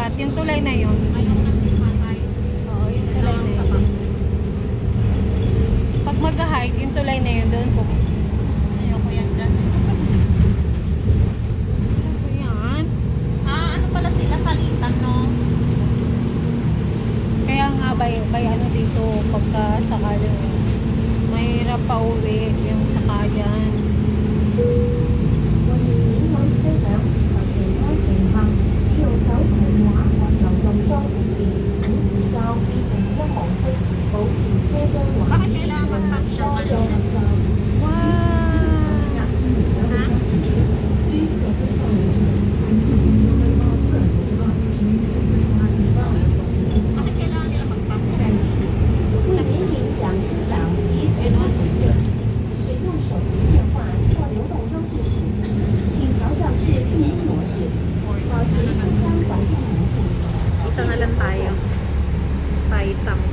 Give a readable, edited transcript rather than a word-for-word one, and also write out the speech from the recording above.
akyat, yung tulay na yun. Ayaw na si Patay. Oo, yung tulay na Sa yun. Pag mag-hike, yung tulay na yun, doon po. Ayaw ko yan dyan. Ano yan? Ano pala sila? Salitan, no? Kaya nga, by ano dito, pagka sakaling mahirap pa uwi yung sakayan. 我哋展開車輛及其他乘客只要手提畫或流動裝設時，請移交變成一行式，保持車廂環 Bakit 境 kailangan 順 mag-caption 當 siya? 中。 Wow! Bakit kailangan nila mag-caption? 为免影响师长及其他乘客，使用手机电话或流动装置时，请调整至静音模式，保持车厢环境宁静。 Isa na lang tayo. Paitang.